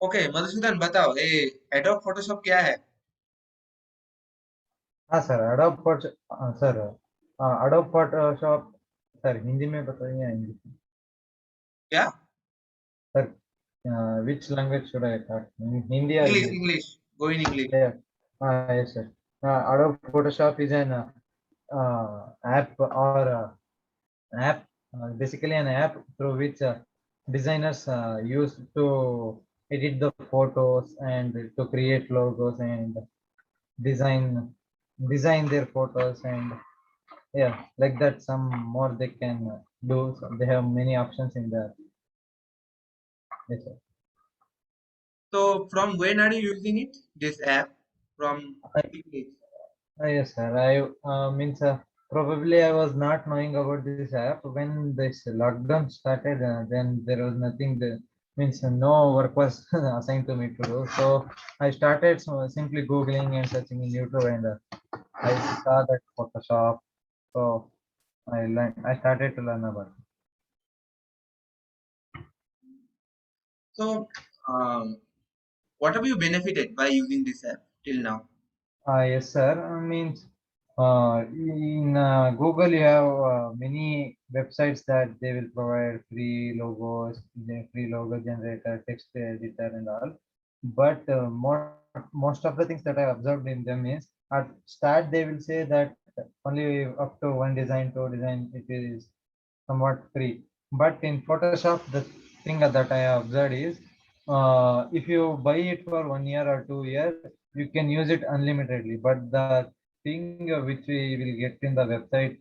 Okay Madhusudan बताओ ये adobe Photoshop क्या है? हाँ sir, Adobe Photoshop. Sir Hindi में बताइए या इंग्लिश में? क्या? Sir which language should I talk, Hindi या English English? English go in English. Yeah. Yes, sir. Adobe Photoshop is an app or app, basically an app through which designers use to edit the photos and to create logos and design design their photos, and yeah, like that. Some more they can do. So they have many options in there. Yes, sir. So from when are you using it? This app from I, which age? yes, sir. I means probably I was not knowing about this app when this lockdown started. Then there was nothing. Means no work was assigned to me to do. So I started simply googling and searching in YouTube, and I saw that Photoshop. So I learned. I started to learn about it. So what have you benefited by using this app till now? Yes, sir. Means in Google, you have many websites that they will provide free logos, free logo generator, text editor, and all. But most of the things that I observed in them is at start they will say that only up to one design, two design, it is somewhat free. But in Photoshop, the thing that I have observed is if you buy it for 1 year or 2 years, you can use it unlimitedly. But the thing which we will get in the website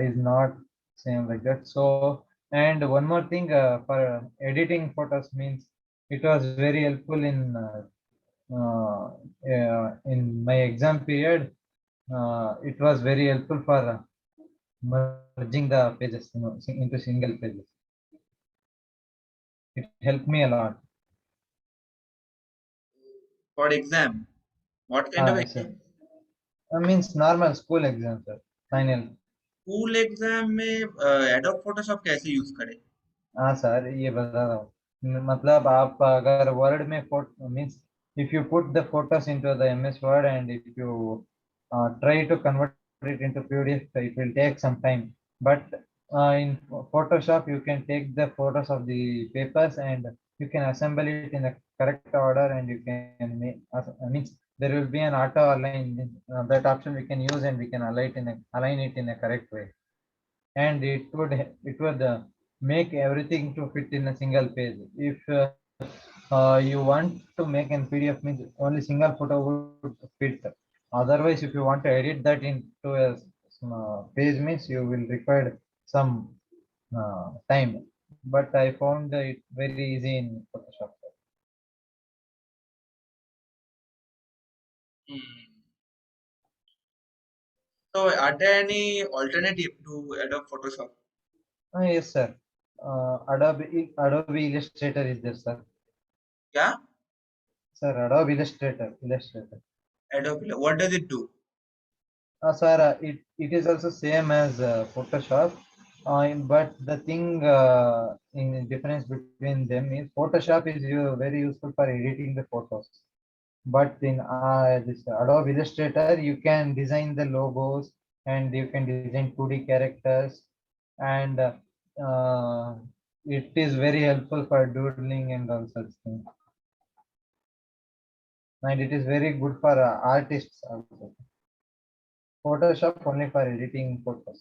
is not same like that. So, and one more thing for editing photos means it was very helpful in my exam period. It was very helpful for merging the pages, into single pages. It helped me a lot. For exam, what kind of Yes, sir. exam? Means normal school exam, sir. Final. School exam में adobe Photoshop कैसे use करें? हाँ sir, ये बता रहा हूँ। मतलब आप अगर वर्ड में photo means if you put the photos into the MS word and if you try to convert it into PDF, it will take some time. But in Photoshop, you can take the photos of the papers and you can assemble it in the correct order, and you can make means there will be an auto align. That option we can use, and we can align it in a correct way, and it would make everything to fit in a single page. If you want to make an PDF, means only single photo would fit. Otherwise, if you want to edit that into a page, means you will require some time. But I found it very easy in Photoshop. Hmm. So are there any alternative to Adobe Photoshop? Yes, sir. Adobe Illustrator is there, sir. Yeah, Sir, Adobe Illustrator. Adobe. What does it do? Sir, it is also same as Photoshop, but the thing in difference between them is Photoshop is very useful for editing the photos. But in this Adobe Illustrator, you can design the logos and you can design 2D characters, and it is very helpful for doodling and all such things. And it is very good for artists also. Photoshop only for editing photos.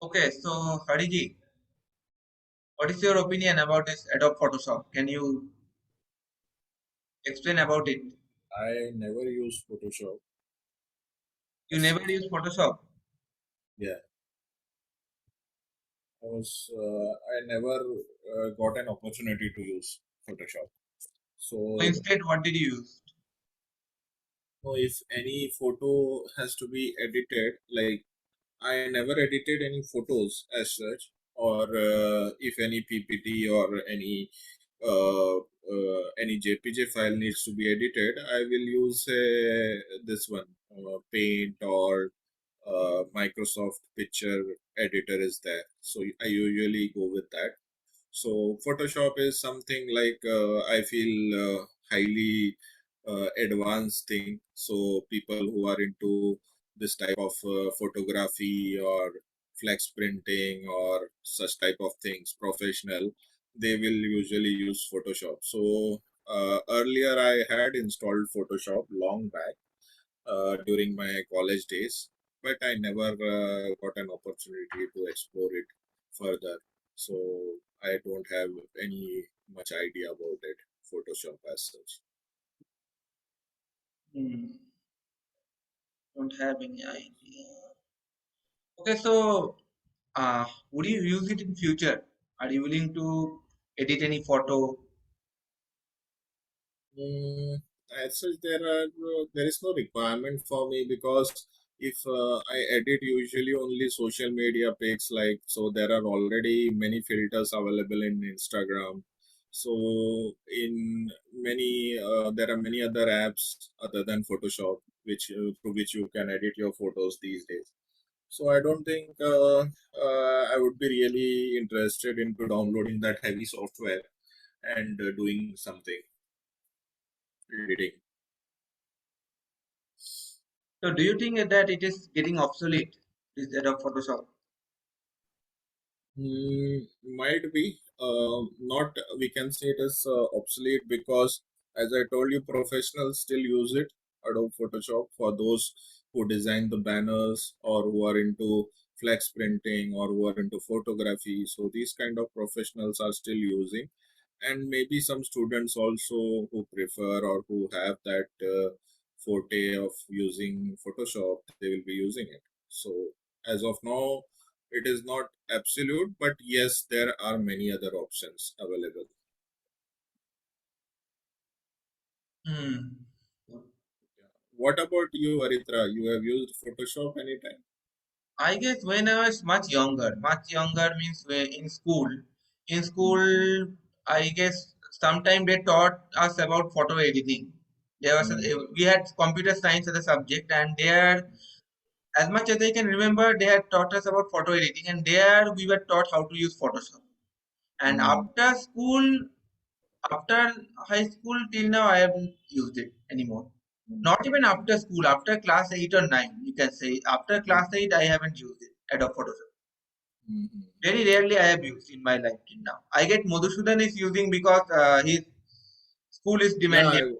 Okay, so Hariji, what is your opinion about this Adobe Photoshop? Can you explain about it? I never use Photoshop You as never such. use Photoshop. Yeah, I never got an opportunity to use Photoshop. So So, instead, what did you use? if any photo has to be edited, like I never edited any photos as such, or if any PPT or any JPG file needs to be edited, I will use this one, Paint or Microsoft picture editor is there, so I usually go with that. So Photoshop is something like I feel highly advanced thing. So people who are into this type of photography or flex printing or such type of things, professional, they will usually use Photoshop. So earlier I had installed Photoshop long back during my college days, but I never got an opportunity to explore it further. So I don't have any much idea about it, Photoshop as such. Hmm. Don't have any idea. Okay, so would you use it in future? Are you willing to edit any photo? Mm, as such, there is no requirement for me because if I edit usually only social media pics, like, so there are already many filters available in Instagram. So in many there are many other apps other than Photoshop which through which you can edit your photos these days. So I don't think I would be really interested into downloading that heavy software and doing something editing. So do you think that it is getting obsolete, this Adobe Photoshop? Might be. Not, we can say it is obsolete because, as I told you, professionals still use it, Adobe Photoshop, for those who design the banners or who are into flex printing or who are into photography. So these kind of professionals are still using, and maybe some students also who prefer or who have that forte of using Photoshop, they will be using it. So as of now, it is not absolute, but yes, there are many other options available. Hmm. What about you, Aritra? You have used Photoshop anytime? I guess when I was much younger means in school. In school, I guess sometime they taught us about photo editing. There was Mm-hmm. we had computer science as a subject, and there, as much as I can remember, they had taught us about photo editing, and there we were taught how to use Photoshop. And after school, after high school till now, I haven't used it anymore. Not even after school, after class 8 or 9, you can say. After class 8, I haven't used it, Adobe Photoshop. Mm-hmm. Very rarely I have used in my life till now. I get Madhusudan is using because his school is Yeah, demanding.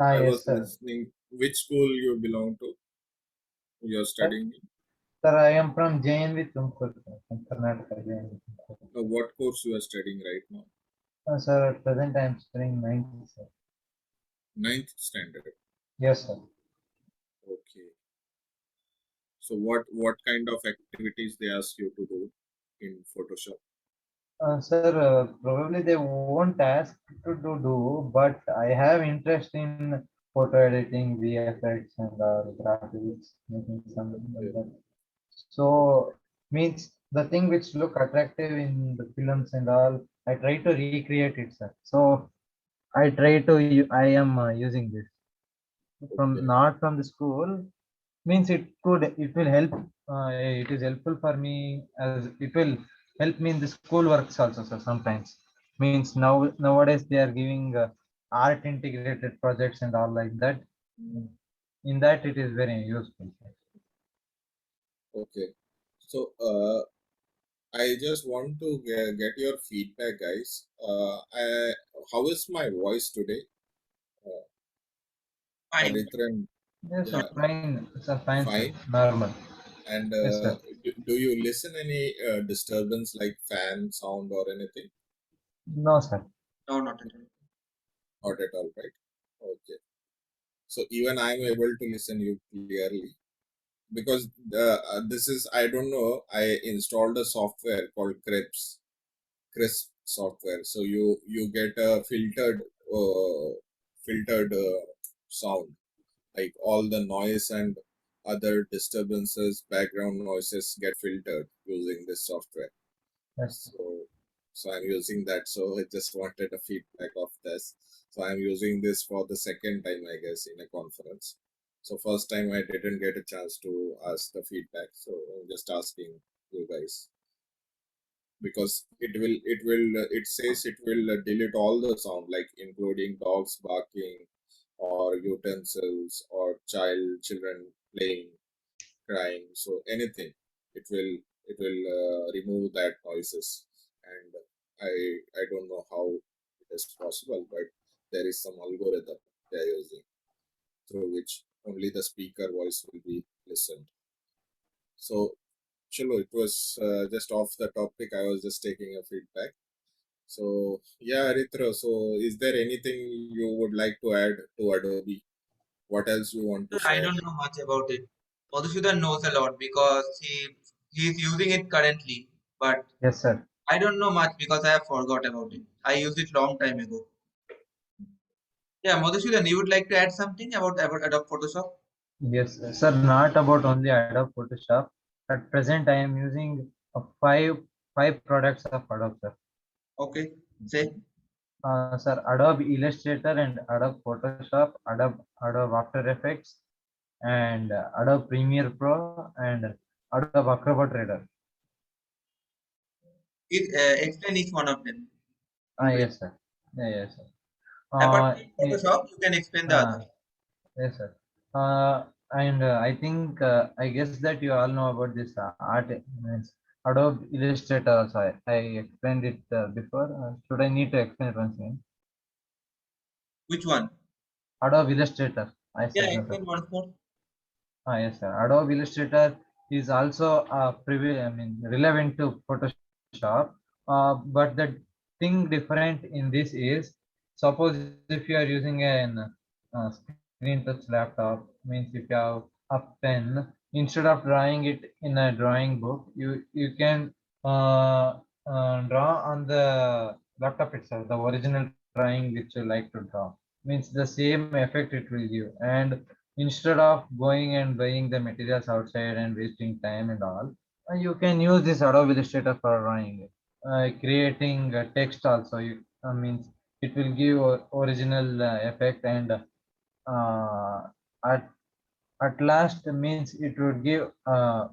Ah, I yes, was sir. listening. Which school you belong to? You're Sir, studying in? sir, I am from JNV Tumkur, sir, from Karnataka, JNV Tumkur. What course you are studying right now? Sir, at present I am studying ninth, sir. Ninth standard. Yes, sir. Okay. So what kind of activities they ask you to do in Photoshop? Sir, probably they won't ask to do, but I have interest in photo editing, VFX, and graphics, making some like Okay. that. So means the thing which look attractive in the films and all, I try to recreate it, sir. So I am using this from Okay. not from the school. Means it will help. It is helpful for me as it will help me in the school works also, sir. Sometimes means nowadays they are giving art integrated projects and all like that. In that it is very useful. Okay. So I just want to get your feedback, guys. How is my voice today? Uh, Fine. Aditran, Yes, sir. yeah, Fine. Sir, fine, sir. fine. Normal. And Yes, sir. do you listen any disturbance like fan sound or anything? No, sir. No, not at all. Not at all, right? Okay. So even I'm able to listen you clearly because this is, I don't know. I installed a software called Crisp software. So you get a filtered sound, like all the noise and other disturbances, background noises get filtered using this software. Yes, sir. So I'm using that. So I just wanted a feedback of this. So I'm using this for the second time, I guess, in a conference. So first time I didn't get a chance to ask the feedback. So I'm just asking you guys because it says it will delete all the sound like including dogs barking or utensils or children playing, crying. So anything, it will remove that noises. And I don't know how it is possible, but there is some algorithm they are using through which only the speaker voice will be listened. So, Chalo, it was just off the topic. I was just taking a feedback. So, yeah, Aritra. So, is there anything you would like to add to Adobe? What else you want to I share? don't know much about it. Madhusudan knows a lot because he's using it currently, but Yes, sir. I don't know much because I have forgot about it. I used it long time ago. Yeah, Madhusudan, you would like to add something about Adobe Photoshop? Yes, sir. Not about only Adobe Photoshop. At present, I am using five products of Adobe, sir. Okay, say. Sir, Adobe Illustrator and Adobe Photoshop, Adobe After Effects, and Adobe Premiere Pro and Adobe Acrobat Reader. Explain each one of them in brief. Yes, sir. Yeah, yes, sir. Apart Uh, from eh, Photoshop, you can explain the uh, others. yes, sir. And I think I guess that you all know about this art means Adobe Illustrator. Also, I explained it before. Should I need to explain it once again? Which one? Adobe Illustrator. I Yeah, said no, sir. explain once more. Yes, sir. Adobe Illustrator is also relevant to Photoshop. But the thing different in this is, suppose if you are using an screen touch laptop, means if you have a pen, instead of drawing it in a drawing book, you can draw on the laptop itself, the original drawing which you like to draw. Means the same effect it will give. And instead of going and buying the materials outside and wasting time and all, you can use this Adobe Illustrator for drawing, creating text also. Means it will give original effect, and uh, at last means it would give a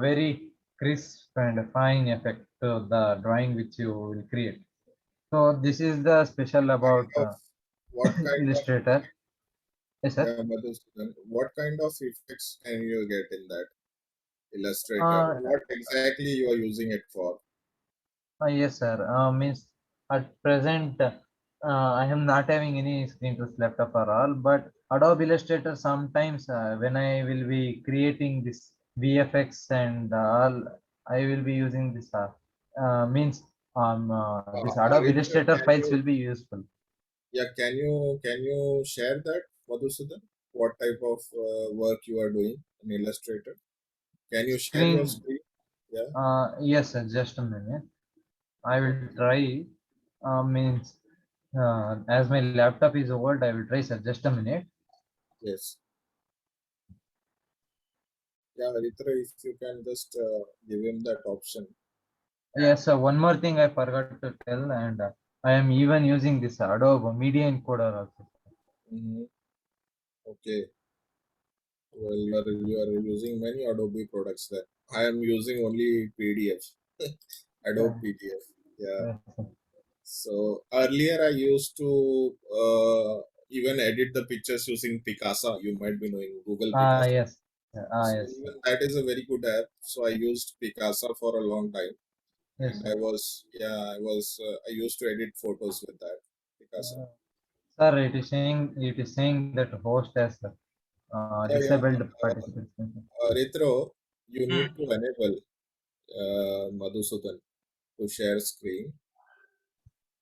very crisp and fine effect to the drawing which you will create. So this is the special Kind about of what kind of Illustrator. Yes, sir. Madhusudan, what kind of effects can you get in that Illustrator? Uh, What exactly you are using it for? yes, sir. Means at present, I am not having any screen touch laptop at all. But Adobe Illustrator sometimes, when I will be creating this VFX and all, I will be using this. Means this Adobe Aritra, Illustrator can files you will be useful. yeah, can you share that, Madhusudan? What type of work you are doing in Illustrator? Can you share your Screen. screen? Yeah. Yes, sir. Just a minute. I will Okay. try. Means as my laptop is old, I will try, sir. Just a minute. Yes. Yeah, Aritra, if you can just give him that option. Yes, one more thing I forgot to tell, and I am even using this Adobe Media Encoder also. Mhm. Okay. Well, you are using many Adobe products there. I am using only PDF, Adobe Yeah, PDF. Yeah. yes, sir. So earlier I used to even edit the pictures using Picasa. You might be knowing Google Picasa. Yes, So yes, sir. even that is a very good app. So I used Picasa for a long time, Yes, and sir. I used to edit photos with that Picasa. Uh, Sir, it is saying that host has Yeah, yeah. disabled participants. Retro, you Hmm. need to enable Madhusudan to share screen.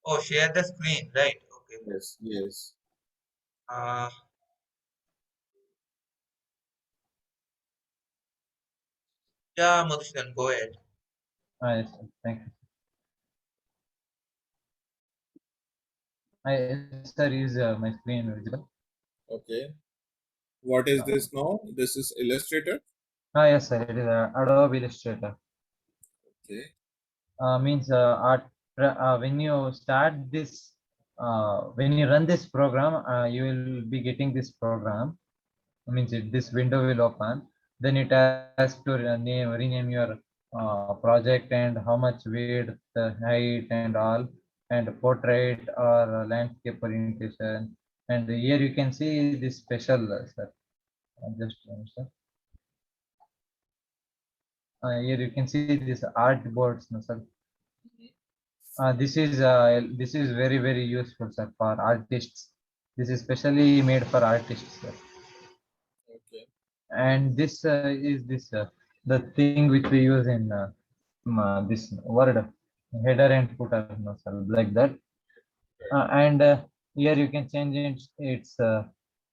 Oh, share the screen, right? Okay. Yes, yes. Uh, yeah, Madhusudan, go ahead. Yes, sir. Thank you. Sir, is my screen visible? Okay. What is Uh, this now? This is Illustrator. yes, sir. It is Adobe Illustrator. Okay. Means when you start this when you run this program, you will be getting this program. means this window will open, then it has to rename your project and how much width, height and all, and portrait or landscape orientation. And here you can see this special, sir. Just sir. Here you can see this art boards, no, sir. This is very useful, sir, for artists. This is specially made for artists, sir. Okay. And this is this the thing which we use in this word header and footer, no, sir, like that. And here you can change its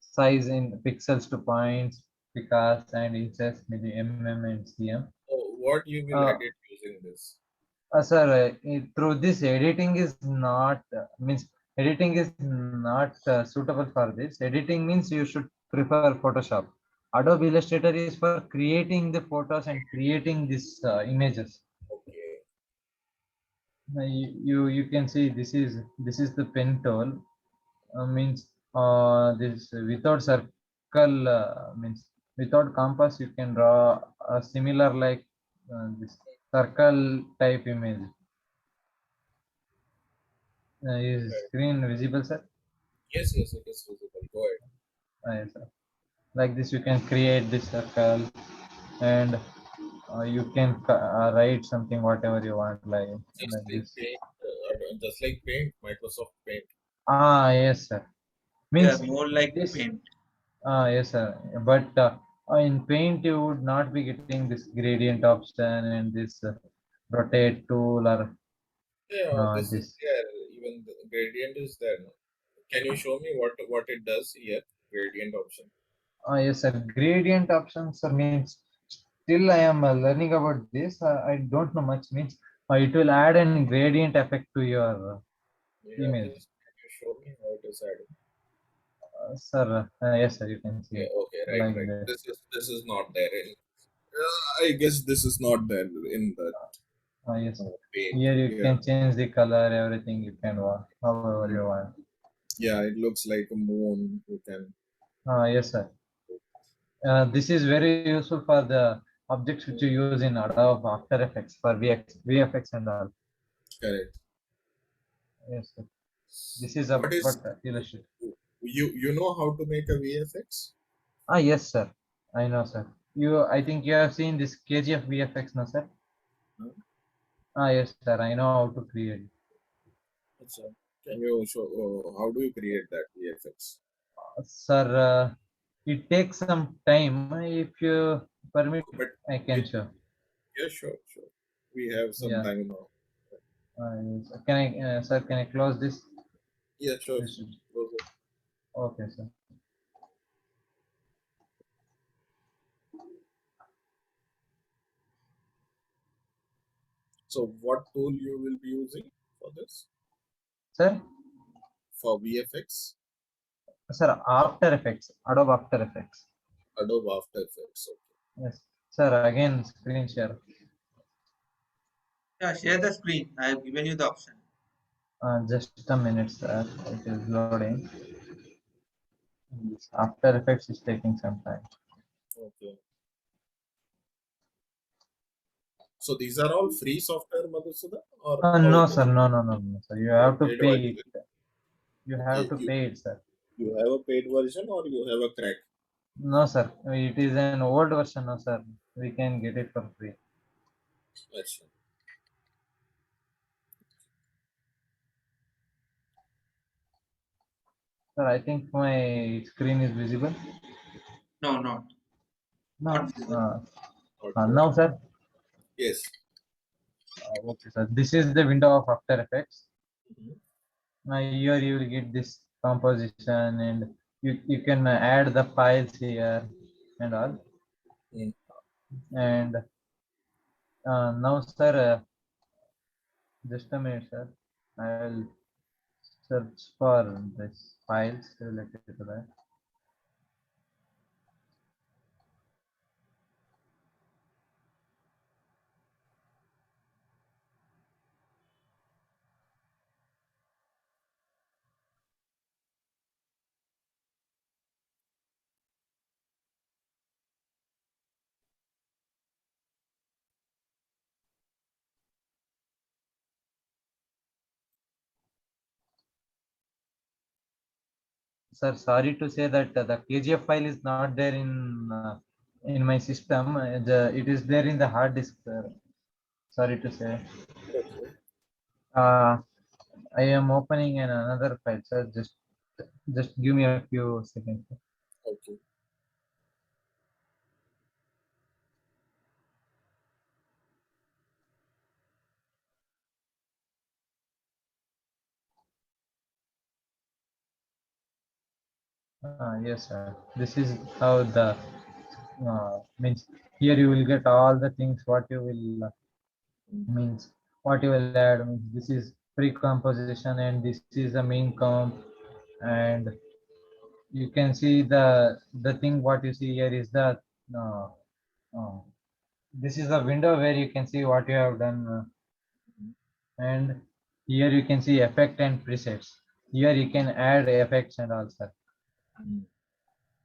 size in pixels to points, picas and inches, maybe and cm. So what you will uh, edit using this? Sir, through this editing is not means editing is not suitable for this. Editing means you should prefer Photoshop. Adobe Illustrator is for creating the photos and creating these images. Okay. You can see this is the pen tool. Means this without circle means without compass you can draw a similar like this circle type image. Is Right. screen visible, sir? Yes, yes, it is visible. Go ahead. Yes, sir. Like this, you can create this circle, and you can write something whatever you want, like this. Just like Paint, Microsoft Paint. Yes, sir. Yeah, Means more like this. paint. Yes, sir. But in Paint, you would not be getting this gradient option and this rotate tool or Yeah, this is this. there. Even the gradient is there. No? Can you show me what it does here? Gradient option. Yes, sir. Gradient options means still I am learning about this. I don't know much. Means it will add an gradient effect to your Yeah, image. just can you show me how it is added? Sir, yes, sir. You can see Okay, it okay, right, like right. this. This is not there in. I guess this is not there in the Yes, sir. Paint. Here you Yeah, can change the color, everything you can want, however mm. you want. Yeah, it looks like a moon. You can Yes, sir. This is very useful for the objects which you use in Adobe After Effects for VFX and all. correct. Yes, sir. This is What about is Illustrator. you know how to make a VFX? Yes, sir. I know, sir. I think you have seen this KGF VFX, no, sir? Huh? Yes, sir. I know how to create. Achha. Can you show how do you create that VFX? Sir, it takes some time. If you permit, But I can it, show. yeah, sure, sure. We have some Yeah. time now. Yes. Can I, sir? Can I close this? Yeah, sure. This Close it. Okay, sir. So, what tool you will be using for this? Sir, For VFX? sir. After Effects, Adobe After Effects. Adobe After Effects. Okay. Yes, sir. Again, screen share. Yeah, share the screen. I have given you the option. Just a minute, sir. It is loading. This After Effects is taking some time. Okay. So these are all free software, Madhusudan, or how No, it sir. is? No, sir. You have to Paid pay version. it. You have Okay, to pay it, sir. you have a paid version or you have a crack? No, sir. It is an old version, no, sir. We can get it for free. Achha. Sir, I think my screen is visible. No, not No. visible. Not yet. Now, sir. Yes. Okay, sir. This is the window of After Effects. Mhm. Now here you will get this composition and you can add the files here and all. Mm. And now, sir, just a minute, sir. I will search for this files related to that. Sir, sorry to say that the KGF file is not there in my system. It is there in the hard disk, sir. Sorry to say. Okay. Uh, I am opening another file, sir. Just give me a few seconds. Okay. Yes, sir. This is how the means here you will get all the things what you will means what you will add means this is pre-composition and this is the main comp, and you can see the thing what you see here is the uh, uh, this is the window where you can see what you have done, and here you can see effect and presets. Here you can add effects and also,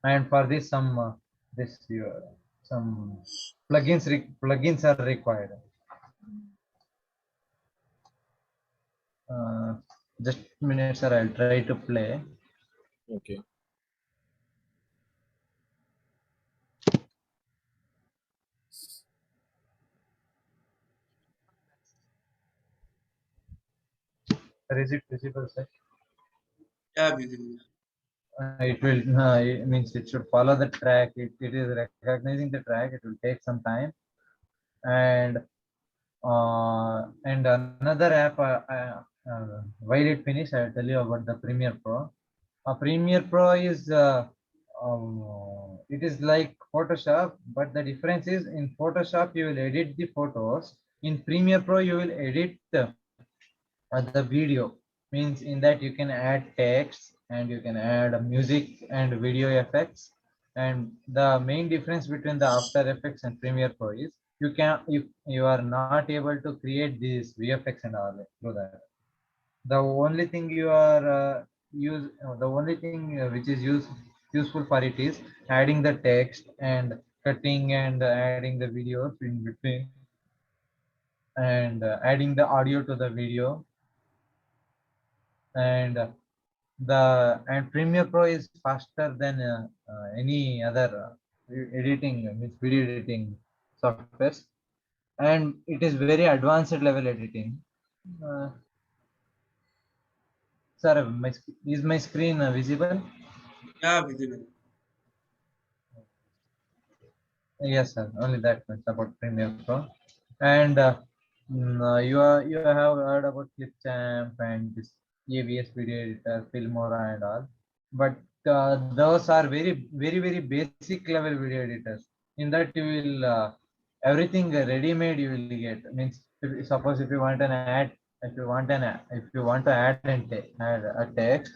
and for this this some plugins are required. uh, just a minute, sir. I'll try to play. Okay. Is it visible, sir? Yeah, visible. It will it means it should follow the track. It is recognizing the track. It will take some time, and another app, while it finish, I'll tell you about the Premiere Pro. Premiere Pro is it is like Photoshop, but the difference is in Photoshop you will edit the photos. In Premiere Pro you will edit the video. Means in that you can add text and you can add music and video effects. And the main difference between the After Effects and Premiere Pro is you are not able to create these VFX and all through that. The only thing you are the only thing which is useful for it is adding the text and cutting and adding the videos in between, and adding the audio to the video, and and Premiere Pro is faster than any other editing means video editing softwares, and it is very advanced level editing. Uh, Sir, is my screen visible? Yeah, visible. Yes, sir. Only that much about Premiere Pro, and you have heard about Clipchamp and this AVS video editor, Filmora and all, but those are very basic level video editors. In that you will everything ready-made you will get. Means suppose if you want an ad, if you want to add add a text,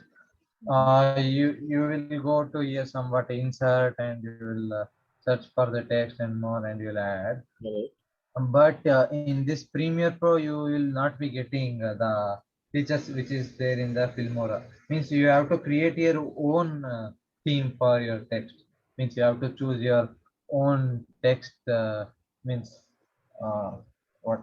you will go to here somewhat insert and you will search for the text and more and you'll add. Hello. But in this Premiere Pro you will not be getting the features which is there in the Filmora. Means you have to create your own theme for your text. Means you have to choose your own text, means uh, what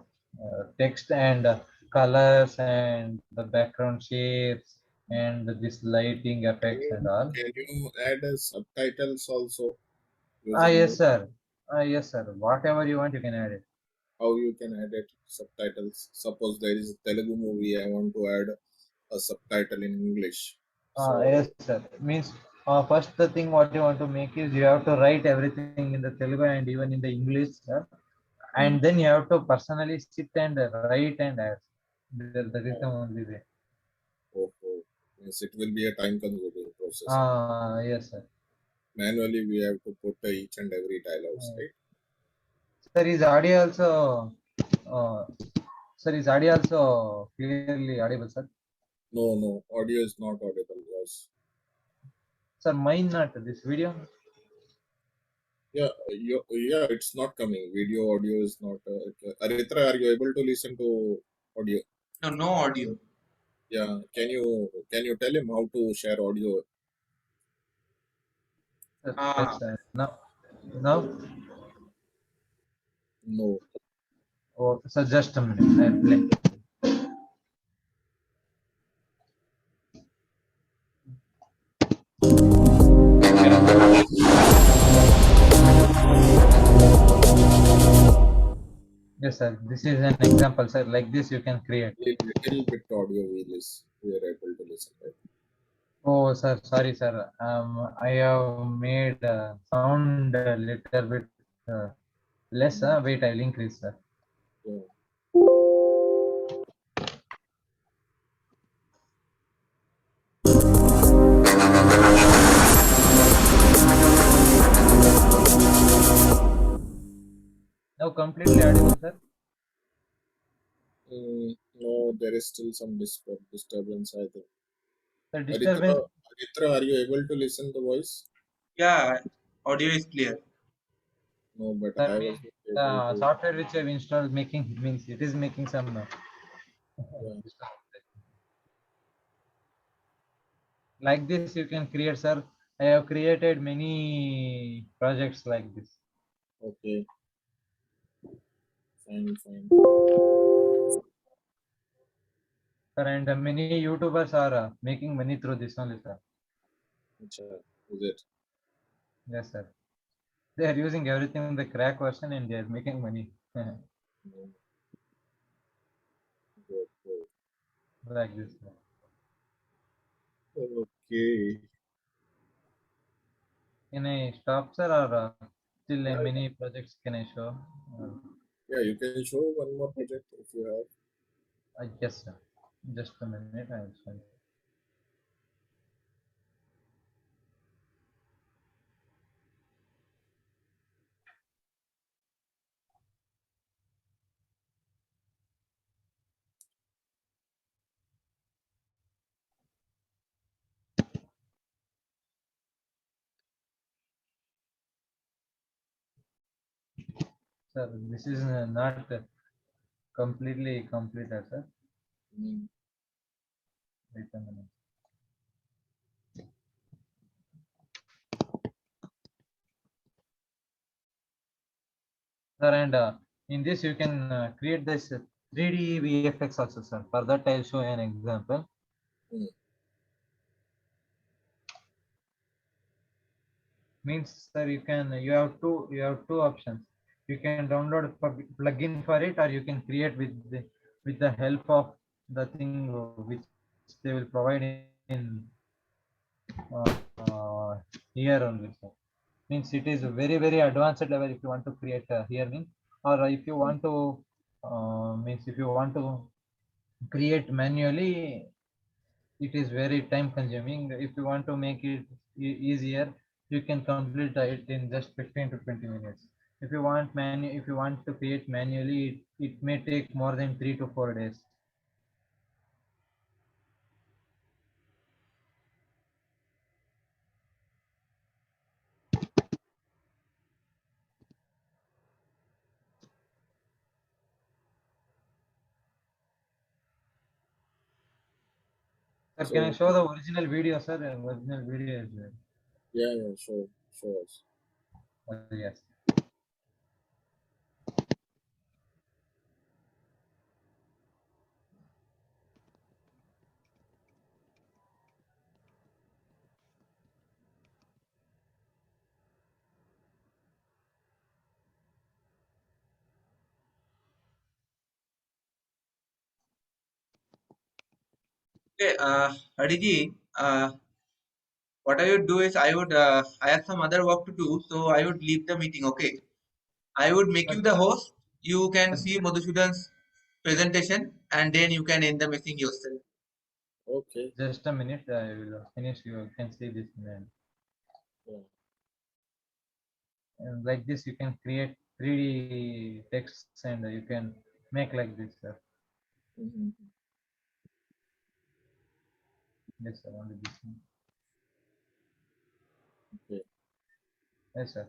text and colors and the background shapes and this lighting effects and all. Can you add subtitles also Yes, using this? sir. Yes, sir. Whatever you want, you can add it. How you can add it subtitles? Suppose there is a Telugu movie, I want to add a subtitle in English. So Yes, sir. Means first the thing what you want to make is you have to write everything in the Telugu and even in the English, sir. And then you have to personally sit and write and add. That is the only way. yes, it will be a time consuming process. Yes, sir. Manually, we have to put each and every dialogues, right? Sir, is audio also uh, sir, is audio also clearly audible, sir? No, audio is not audible. Yes. Sir, mine not this video. Yeah, it's not coming. Video, audio is not. Aritra, are you able to listen to audio? No, no audio. Yeah, can you tell him how to share audio? Ah, Yes, sir. Now. No. Oh, so just a minute. I'll play. Yes, sir. This is an example, sir. Like this, you can create. Little bit audio we are able to listen, right? Oh, sir. Sorry, sir. I have made sound a little bit less. Wait, I'll increase, sir. Yeah. Now completely audible, sir. No, there is still some disturbance, I think. The Aditra, disturbance. Aditra, are you able to listen the voice? Yeah, audio is clear. No, but Sir, I was not able the to. software which I've installed making means it is making some Yeah. like this you can create, sir. I have created many projects like this, Okay. Fine, fine. sir, and many YouTubers are making money through this only, sir. Acha, is it? Yes, sir. They are using everything in the crack version and they are making money No. Good, good. like this, sir. Okay. Can I stop, sir, or still Yeah, many projects can I show? yeah, you can show one more project if you have. Yes, sir. Just a minute, I will show you. Sir, this is not completely completed, sir. Mm. Wait a minute. Sir, and in this you can create this 3D VFX also, sir. For that, I'll show an example. Mm. Means, sir, you have two options. You can download a plugin for it, or you can create with the help of the thing which they will provide in here only, sir. Means it is a very advanced level if you want to create here means, or if you want to means if you want to create manually, it is very time consuming. If you want to make it easier, you can complete it in just 15 to 20 minutes. If you want to create manually, it may take more than 3 to 4 days. Sir, can I So, show the original video, sir? Original video is yeah, yeah, show us. yes. Okay, Hadiji, what I would do is I have some other work to do, so I would leave the meeting. Okay, I would make you the host. You can see Madhusudan's presentation, and then you can end the meeting yourself. Okay. Just a minute, I will finish. You can see this. Yeah. And like this, you can create 3D texts and you can make like this, sir. Mm-hmm. Yes, sir. Only this one. Okay. Yes, sir.